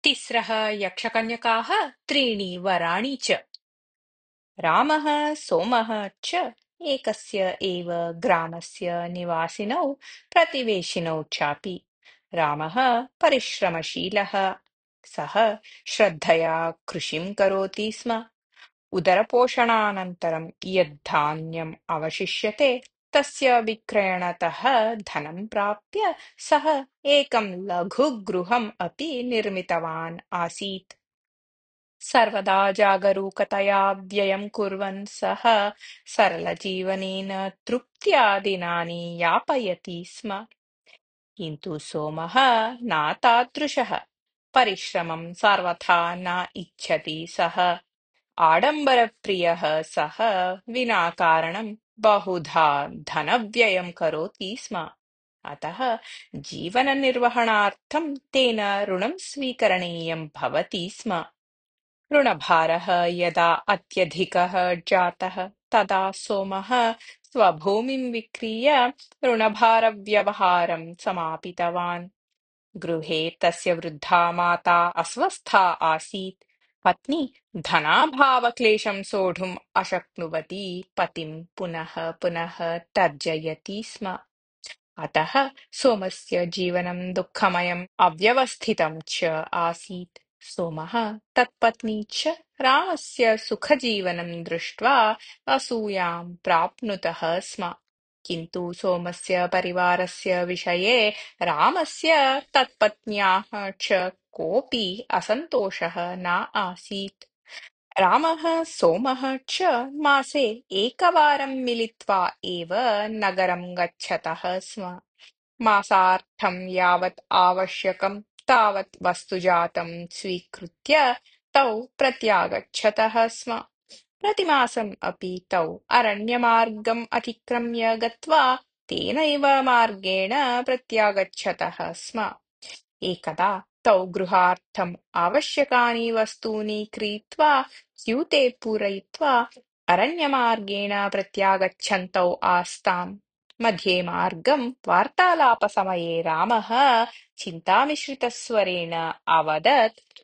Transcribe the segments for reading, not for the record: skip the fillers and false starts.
तिस्रः यक्षकन्यकाः त्रीणि वराणि च। रामः सोमः च एकस्य एव ग्रामस्य निवासिनौ प्रतिवेशिनौ चापि। रामः परिश्रमशीलः। सः श्रद्धया कृषिं करोति स्म। उदरपोषणानन्तरं यद्धान्यम् अवशिष्यते तस्य विक्रयणतः धनं प्राप्य सः एकं लघुगृहम् अपि निर्मितवान् आसीत्। सर्वदा जागरूकतया व्ययं कुर्वन् सः सरलजीवनेन तृप्त्या दिनानि यापयति स्म। किन्तु सोमः न तादृशः। परिश्रमं सर्वथा न इच्छति सः। आडम्बरप्रियः सः विना कारणं बहुधा धनव्ययं करोति स्म। अतः जीवननिर्वहणार्थं तेन ऋणं स्वीकरणीयं भवति स्म। ऋणभारः यदा अत्यधिकः जातः तदा सोमः स्वभूमिं विक्रीय ऋणभारव्यवहारं समापितवान्। गृहे तस्य वृद्धा माता अस्वस्था आसीत्। पत्नी धनाभावक्लेशं सोढुम् अशक्नुवती पतिं पुनः पुनः तर्जयति स्म। अतः सोमस्य जीवनं दुःखमयम् अव्यवस्थितं च आसीत्। सोमः तत्पत्नी च रामस्य सुखजीवनं दृष्ट्वा असूयां प्राप्नुतः स्म। किन्तु सोमस्य परिवारस्य विषये रामस्य तत्पत्न्याः च कोऽपि असन्तोषः न आसीत्। रामः सोमः च मासे एकवारं मिलित्वा एव नगरं गच्छतः स्म। मासार्थं यावत् आवश्यकं तावत् वस्तुजातं स्वीकृत्य तौ प्रत्यागच्छतः स्म। प्रतिमासम् अपि तौ अरण्यमार्गम् अतिक्रम्य गत्वा तेनैव मार्गेण प्रत्यागच्छतः स्म। एकदा तौ गृहार्थम् आवश्यकानि वस्तूनि क्रीत्वा स्यूते पूरयित्वा अरण्यमार्गेण प्रत्यागच्छन्तौ आस्ताम्। मध्ये मार्गं वार्तालापसमये रामः चिन्तामिश्रितस्वरेण अवदत्।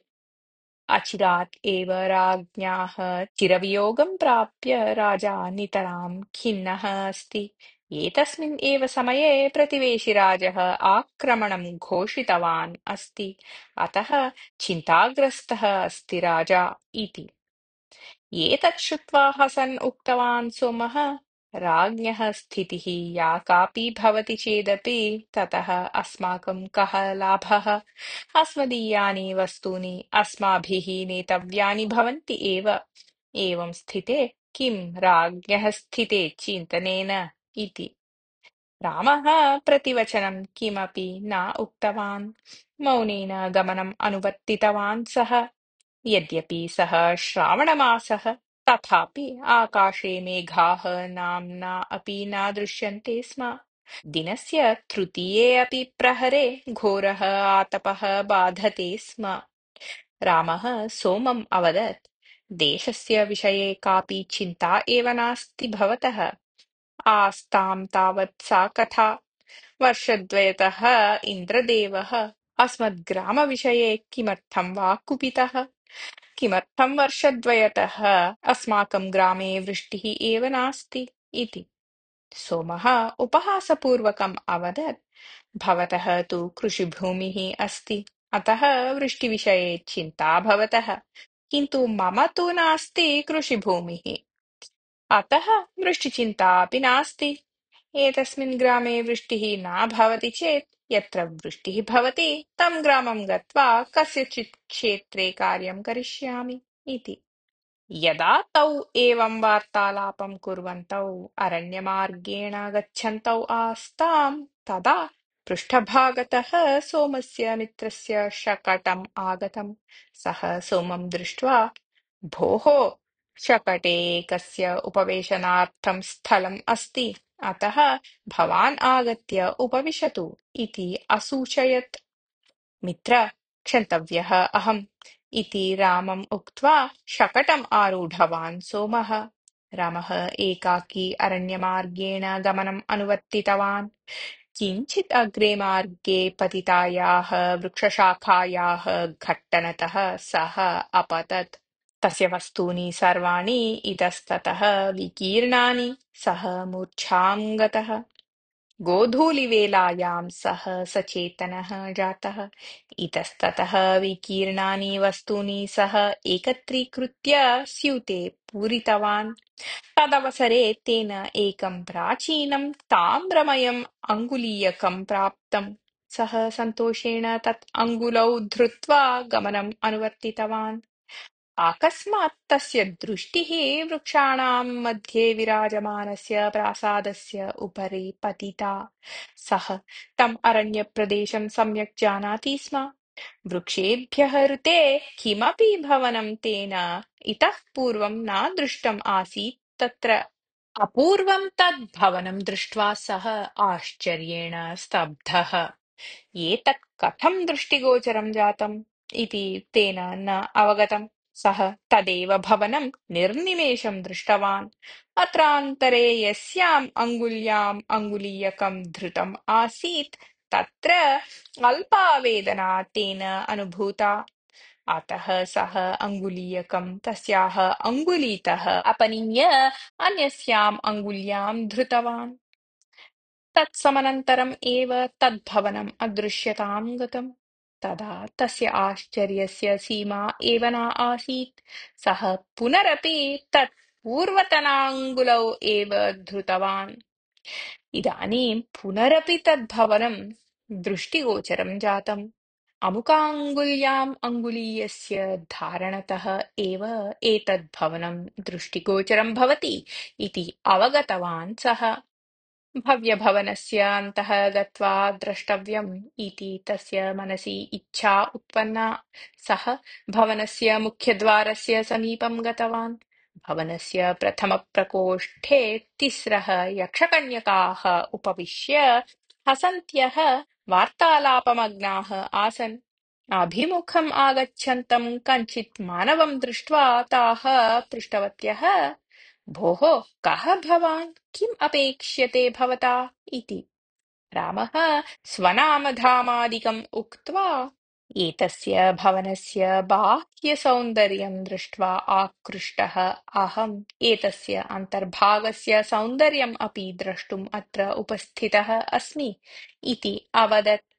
अचिरात् एव राज्ञ्याः चिरवियोगं प्राप्य राजा नितरां खिन्नः अस्ति। एतस्मिन् एव समये प्रतिवेशिराजः आक्रमणं घोषितवान् अस्ति। अतः चिन्ताग्रस्तः अस्ति राजा इति। एतत् श्रुत्वा हसन् उक्तवान् सोमः, राज्ञः स्थितिः या कापि भवति चेदपि ततः अस्माकं कः लाभः? अस्मदीयानि वस्तूनि अस्माभिः नेतव्यानि भवन्ति एव। एवं स्थिते किं राज्ञः स्थिते चिन्तनेन इति। रामः प्रतिवचनं किमपि न उक्तवान्। मौनेन गमनम् अनुवर्तितवान् सः। यद्यपि सः श्रावणमासः तथापि आकाशे मेघाः नाम्ना अपि न दृश्यन्ते स्म। दिनस्य तृतीये अपि प्रहरे घोरः आतपः बाधते स्म। रामः सोमम् अवदत्, देशस्य विषये कापि चिन्ता एव नास्ति भवतः। आस्तां तावत् सा कथा। वर्षद्वयतः इन्द्रदेवः अस्मद्ग्रामविषये किमर्थं वा कुपितः? किमर्थं वर्षद्वयतः अस्माकं ग्रामे वृष्टिः एव नास्ति इति। सोमः उपहासपूर्वकम् अवदत्, भवतः तु कृषिभूमिः अस्ति, अतः वृष्टिविषये चिन्ता भवतः। किन्तु मम तु नास्ति कृषिभूमिः, अतः वृष्टिचिन्ता अपि नास्ति। एतस्मिन् ग्रामे वृष्टिः न भवति चेत् यत्र वृष्टिः भवति तं ग्रामं गत्वा कस्यचित् क्षेत्रे कार्यं करिष्यामि इति। यदा तौ एवं वार्तालापं कुर्वन्तौ अरण्यमार्गेण गच्छन्तौ आस्ताम्, तदा पृष्ठभागतः सोमस्य मित्रस्य शकटम् आगतम्। सः सोमं दृष्ट्वा, भोः, शकटे एकस्य उपवेशनार्थं स्थलम् अस्ति, अतः भवान् आगत्य उपविशतु इति असूचयत्। मित्र, क्षन्तव्यः अहम् इति रामम् उक्त्वा शकटम् आरूढवान् सोमः। रामः एकाकी अरण्यमार्गेण गमनम् अनुवर्तितवान्। किञ्चित् अग्रे मार्गे पतितायाः वृक्षशाखायाः घट्टनतः सः अपतत्। तस्य वस्तूनि सर्वाणि इतस्ततः विकीर्णानि, सः मूर्छां गतः। गोधूलिवेलायां सः सचेतनः जातः। इतस्ततः विकीर्णानि वस्तूनि सः एकत्रीकृत्य स्यूते पूरितवान्। तदवसरे तेन एकं प्राचीनं ताम्रमयम् अङ्गुलीयकं प्राप्तम्। सः सन्तोषेण तत् अङ्गुलौ धृत्वा गमनम् अनुवर्तितवान्। अकस्मात् तस्य दृष्टिः वृक्षाणां मध्ये विराजमानस्य प्रासादस्य उपरि पतिता। सः तम् अरण्यप्रदेशं सम्यक् जानाति स्म। वृक्षेभ्यः ऋते किमपि भवनं तेन इतः पूर्वं न दृष्टम् आसीत् तत्र। अपूर्वं तद् भवनं दृष्ट्वा सः आश्चर्येण स्तब्धः। एतत् कथं दृष्टिगोचरं जातम् इति तेन न अवगतम्। सः तदेव भवनं निर्निमेषं दृष्टवान्। अत्रान्तरे यस्याम् अङ्गुल्याम् अङ्गुलीयकं धृतम् आसीत् तत्र अल्पा वेदना तेन अनुभूता। अतः सः अङ्गुलीयकं तस्याः अङ्गुलीतः अपनीय अन्यस्याम् अङ्गुल्यां धृतवान्। तत्समनन्तरम् एव तद्भवनम् अदृश्यतां गतम्। तदा तस्य आश्चर्यस्य सीमा एव न आसीत्। सः पुनरपि तत् पूर्वतनाङ्गुलौ एव धृतवान्। इदानीं पुनरपि तद्भवनं दृष्टिगोचरं जातम्। अमुकाङ्गुल्याम् अङ्गुलीयस्य धारणतः एव एतद्भवनं दृष्टिगोचरं भवति इति अवगतवान् सः। भव्यभवनस्य अन्तः गत्वा द्रष्टव्यम् इति तस्य मनसि इच्छा उत्पन्ना। सः भवनस्य मुख्यद्वारस्य समीपं गतवान्। भवनस्य प्रथमप्रकोष्ठे तिस्रः यक्षकन्यकाः उपविश्य हसन्त्यः वार्तालापमग्नाः आसन्। अभिमुखम् आगच्छन्तं कञ्चित् मानवं दृष्ट्वा ताः पृष्टवत्यः, भोः, कः भवान्? किम् अपेक्ष्यते भवता? इति। रामः स्वनामधामादिकम् उक्त्वा एतस्य भवनस्य बाह्यसौन्दर्यं दृष्ट्वा आकृष्टः अहम् एतस्य अन्तर्भागस्य सौन्दर्यम् अपि द्रष्टुम् अत्र उपस्थितः अस्मि इति अवदत्।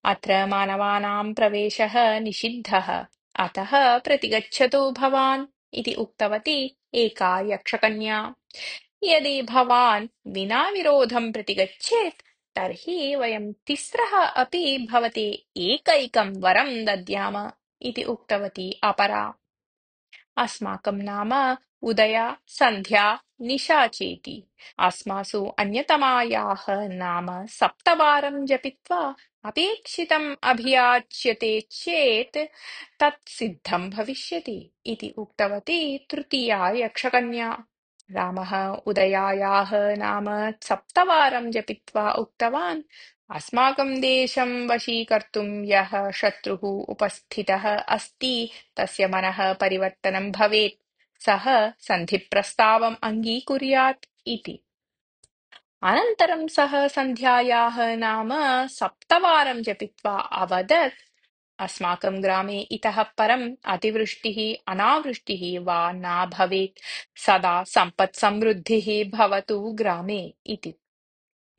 अत्र मानवानां प्रवेशः निषिद्धः, अतः प्रतिगच्छतु भवान् इति उक्तवती एका यक्षकन्या। यदि भवान् विना विरोधं प्रतिगच्छेत् तर्हि वयं तिस्रः अपि भवते एकैकं वरं दद्याम इति उक्तवती अपरा। अस्माकं नाम उदया, सन्ध्या, निशा चेति। अस्मासु अन्यतमायाः नाम सप्तवारं जपित्वा अपेक्षितम् अभियाच्यते चेत् तत् सिद्धं भविष्यति इति उक्तवती तृतीया यक्षकन्या। रामः उदयायाः नाम सप्तवारं जपित्वा उक्तवान्, अस्माकं देशं वशीकर्तुं यः शत्रुः उपस्थितः अस्ति तस्य मनः परिवर्तनं भवेत्, सः सन्धिप्रस्तावम् अङ्गीकुर्यात् इति। अनन्तरं सः सन्ध्यायाः नाम सप्तवारं जपित्वा अवदत्, अस्माकं ग्रामे इतः परम् अतिवृष्टिः अनावृष्टिः वा न भवेत्, सदा सम्पत्समृद्धिः भवतु ग्रामे इति।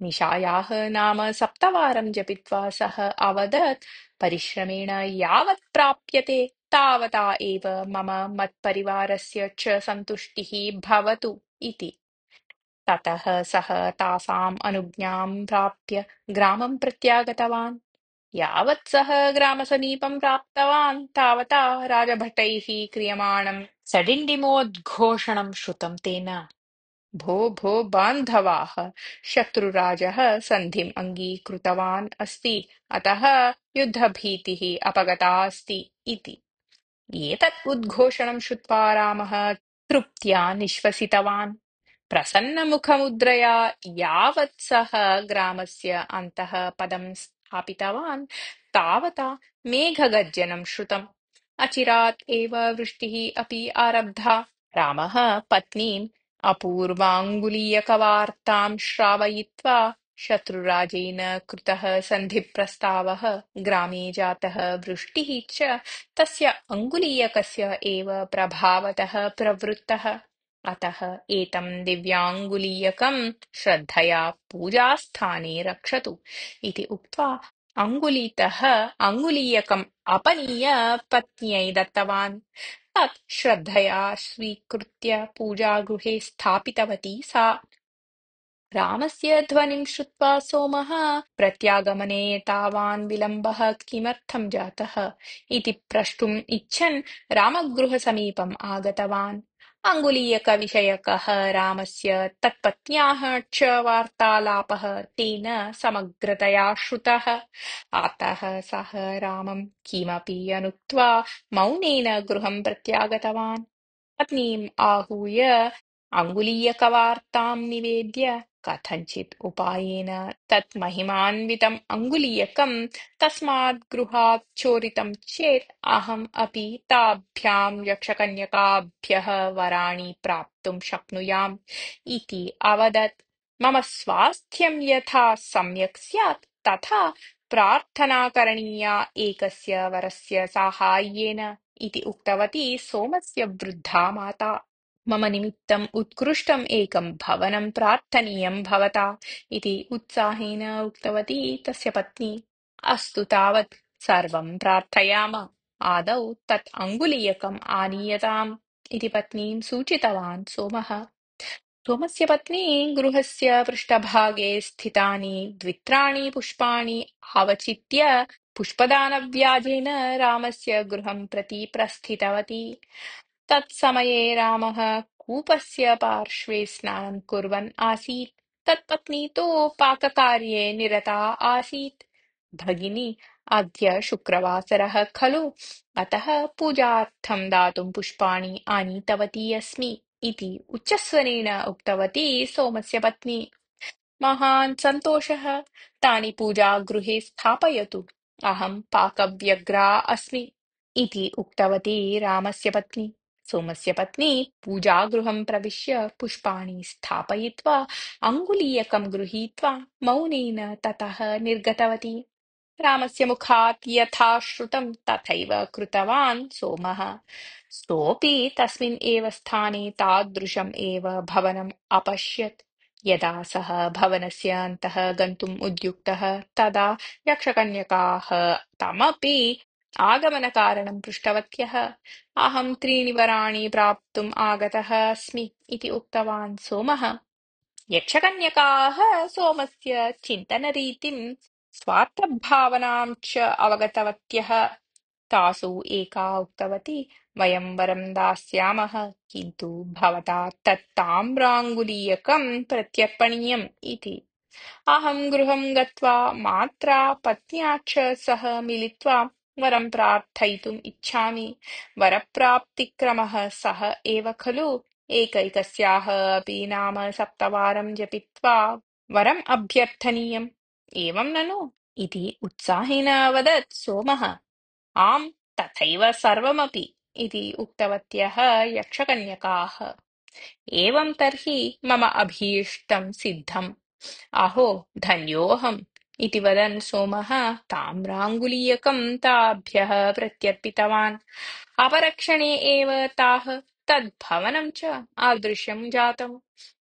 निशायाः नाम सप्तवारं जपित्वा सः अवदत्, परिश्रमेण यावत् प्राप्यते तावता एव मम मत्परिवारस्य च सन्तुष्टिः भवतु इति। ततः सः तासाम् अनुज्ञां प्राप्य ग्रामं प्रत्यागतवान्। यावत् सः ग्रामसमीपं प्राप्तवान् तावता राजभटैः क्रियमाणं सडिण्डिमोद्घोषणं श्रुतं तेन। भो भो बान्धवाः, शत्रुराजः सन्धिम् अङ्गीकृतवान् अस्ति, अतः युद्धभीतिः अपगता अस्ति इति। एतत् उद्घोषणं श्रुत्वा रामः तृप्त्या निश्वसितवान्। प्रसन्नमुखमुद्रया यावत् सः ग्रामस्य अन्तः पदं स्थापितवान् तावता मेघगर्जनं श्रुतम्। अचिरात् एव वृष्टिः अपि आरब्धा। रामः पत्नीम् अपूर्वाङ्गुलीयकवार्तां श्रावयित्वा शत्रुराजेन कृतः सन्धिप्रस्तावः, ग्रामे जातः वृष्टिः च तस्य अङ्गुलीयकस्य एव प्रभावतः प्रवृत्तः। अतः एतं दिव्याङ्गुलीयकं श्रद्धया पूजास्थाने रक्षतु इति उक्त्वा अङ्गुलीतः अङ्गुलीयकम् अपनीय पत्न्यै दत्तवान्। तत् श्रद्धया स्वीकृत्य पूजागृहे स्थापितवती सा। रामस्य ध्वनिं श्रुत्वा सोमः प्रत्यागमने तावान् विलम्बः किमर्थं जातः इति प्रष्टुम् इच्छन् रामगृहसमीपम् आगतवान्। अङ्गुलीयकविषयकः रामस्य तत्पत्न्याः च वार्तालापः तेन समग्रतया श्रुतः। अतः सः रामं किमपि अनुक्त्वा मौनेन गृहं प्रत्यागतवान्। पत्नीम् आहूय अङ्गुलीयकवार्तां निवेद्य कथञ्चित् उपायेन तत् महिमान्वितम् अङ्गुलीयकं तस्मात् गृहात् चोरितं चेत् अहम् अपि ताभ्यां यक्षकन्यकाभ्यः वराणि प्राप्तुं शक्नुयाम् इति अवदत्। मम स्वास्थ्यं यथा सम्यक् स्यात् तथा प्रार्थना करणीया एकस्य वरस्य साहाय्येन इति उक्तवती सोमस्य वृद्धा माता। मम निमित्तम् उत्कृष्टम् एकं भवनं प्रार्थनीयं भवता इति उत्साहेन उक्तवती तस्य पत्नी। अस्तु तावत् सर्वं प्रार्थयाम, आदौ तत् अङ्गुलीयकम् आनीयताम् इति पत्नीं सूचितवान् सोमः। सोमस्य पत्नी गृहस्य पृष्ठभागे स्थितानि द्वित्राणि पुष्पाणि आवचित्य पुष्पदानव्याजेन रामस्य गृहं प्रति प्रस्थितवती। तत्समये रामः कूपस्य पार्श्वे स्नानं कुर्वन् आसीत्। तत्पत्नी तु पाककार्ये निरता आसीत्। भगिनी, अद्य शुक्रवासरः खलु, अतः पूजार्थं दातुं पुष्पाणि आनीतवती अस्मि इति उच्चस्वरेण उक्तवती सोमस्य पत्नी। महान् सन्तोषः, तानि पूजागृहे स्थापयतु, अहं पाकव्यग्रा अस्मि इति उक्तवती रामस्य पत्नी। सोमस्य पत्नी पूजागृहं प्रविश्य पुष्पाणि स्थापयित्वा अङ्गुलीयकं गृहीत्वा मौनेन ततः निर्गतवती। रामस्य मुखात् यथा श्रुतं तथैव कृतवान् सोमः। सोऽपि तस्मिन् एव स्थाने तादृशम् एव भवनम् अपश्यत्। यदा सः भवनस्य अन्तः गन्तुम् उद्युक्तः तदा यक्षकन्यकाः तमपि आगमनकारणं पृष्टवत्यः। अहं त्रीणि वराणि प्राप्तुम् आगतः अस्मि इति उक्तवान् सोमः। यक्षकन्यकाः सोमस्य चिन्तनरीतिं स्वार्थभावनां च अवगतवत्यः। तासु एका उक्तवती, वयं वरं दास्यामः, किन्तु भवता तत् ताम्राङ्गुलीयकं प्रत्यर्पणीयम् इति। अहं गृहं गत्वा मात्रा पत्न्या च सह मिलित्वा वरं प्रार्थयितुम् इच्छामि। वरप्राप्तिक्रमः सः एव खलु, एकैकस्याः अपि नाम सप्तवारं जपित्वा वरम् अभ्यर्थनीयम्, एवं ननु इति उत्साहेन अवदत् सोमः। आम्, तथैव सर्वमपि इति उक्तवत्यः यक्षकन्यकाः। एवं तर्हि मम अभीष्टं सिद्धम्। अहो धन्योऽहम् इति वदन् सोमः ताम्राङ्गुलीयकं ताभ्यः प्रत्यर्पितवान्। अपरक्षणे एव ताः तद्भवनं च अदृश्यं जातम्।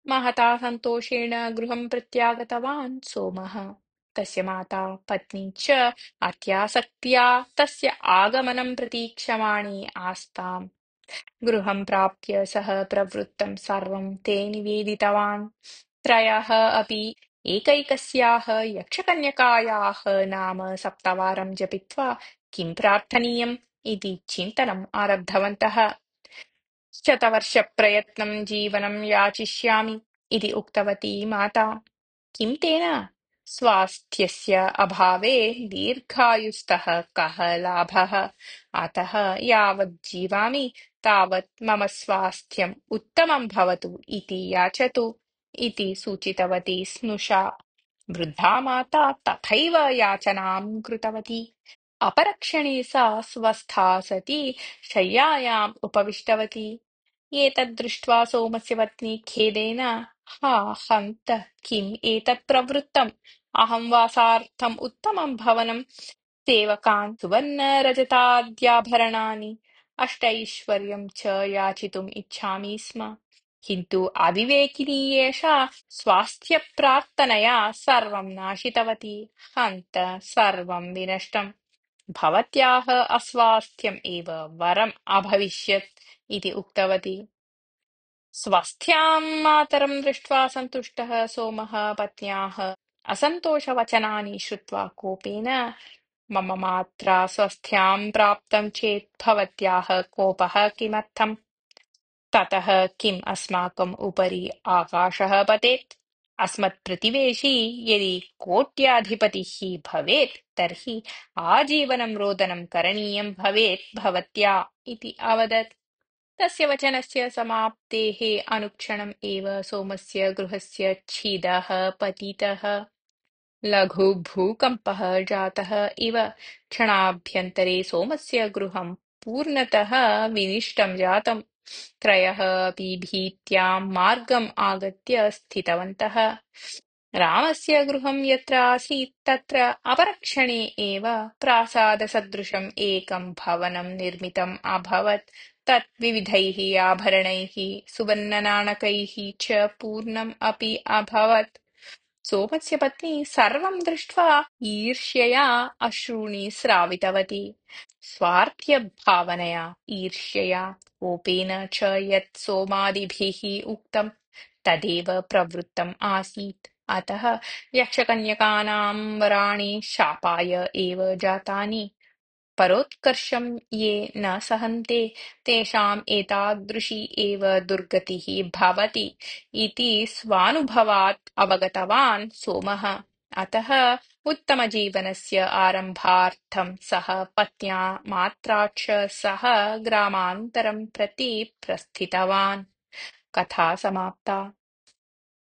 महता सन्तोषेण गृहं प्रत्यागतवान् सोमः। तस्य माता पत्नी च अत्यासक्त्या तस्य आगमनं प्रतीक्षमाणे आस्ताम्। गृहं प्राप्य सः प्रवृत्तं सर्वं ते निवेदितवान्। त्रयः अपि एकैकस्याः यक्षकन्यकायाः नाम सप्तवारं जपित्वा किं प्रार्थनीयम् इति चिन्तनम् आरब्धवन्तः। शतवर्षप्रयत्नं जीवनं याचिष्यामि इति उक्तवती माता। किं तेन? स्वास्थ्यस्य अभावे दीर्घायुस्तः कः लाभः? अतः यावत् जीवामि तावत् मम स्वास्थ्यम् उत्तमं भवतु इति याचतु इति सूचितवती स्नुषा। वृद्धा माता तथैव याचनां कृतवती। अपरक्षणे सा स्वस्था सती शय्यायाम् उपविष्टवती। एतद् दृष्ट्वा सोमस्य पत्नी खेदेन हा हन्त किम् एतत् प्रवृत्तम् अहं वासार्थम् उत्तमं भवनं सेवकान् सुवर्णरजताद्याभरणानि अष्टैश्वर्यं च याचितुम् इच्छामि स्म किन्तु अविवेकिनी एषा स्वास्थ्यप्रार्थनया सर्वं नाशितवती हन्त सर्वं विनष्टम् भवत्याः अस्वास्थ्यम् एव वरम् अभविष्यत् इति उक्तवती स्वस्थ्यां मातरं दृष्ट्वा सन्तुष्टः सोमः पत्न्याः असन्तोषवचनानि श्रुत्वा कोपेन मम मात्रा स्वस्थ्यां प्राप्तं चेत् भवत्याः कोपः किमर्थम् ततः किम् अस्माकम् उपरि आकाशः पतेत् अस्मत्प्रतिवेशी यदि कोट्याधिपतिः भवेत् तर्हि आजीवनं रोदनं करणीयं भवेत् भवत्या इति अवदत् तस्य वचनस्य समाप्तेः अनुक्षणम् एव सोमस्य गृहस्य छिदः पतितः लघुभूकम्पः जातः इव क्षणाभ्यन्तरे सोमस्य गृहं पूर्णतः विनिष्टं जातम् त्रयः अपि भीत्यां मार्गम् आगत्य स्थितवन्तः रामस्य गृहं यत्र आसीत् तत्र अपरक्षणे एव प्रासादसदृशम् एकं भवनं निर्मितम् अभवत् तत् विविधैः आभरणैः सुवर्णनाणकैः च पूर्णम् अपि अभवत् सोमस्य पत्नी सर्वं दृष्ट्वा ईर्ष्यया अश्रूणि स्रावितवती स्वार्थ्यभावनया ईर्ष्यया कोपेन च यत् सोमादिभिः उक्तं तदेव प्रवृत्तम् आसीत् अतः यक्षकन्यकानां वराणि शापाय एव जातानि परोत्कर्षं ये न सहन्ते तेषाम् एतादृशी एव दुर्गतिः भवति इति स्वानुभवात् अवगतवान् सोमः अतः उत्तमजीवनस्य आरम्भार्थं सः पत्न्या मात्रा च सह ग्रामान्तरं प्रति प्रस्थितवान् कथा समाप्ता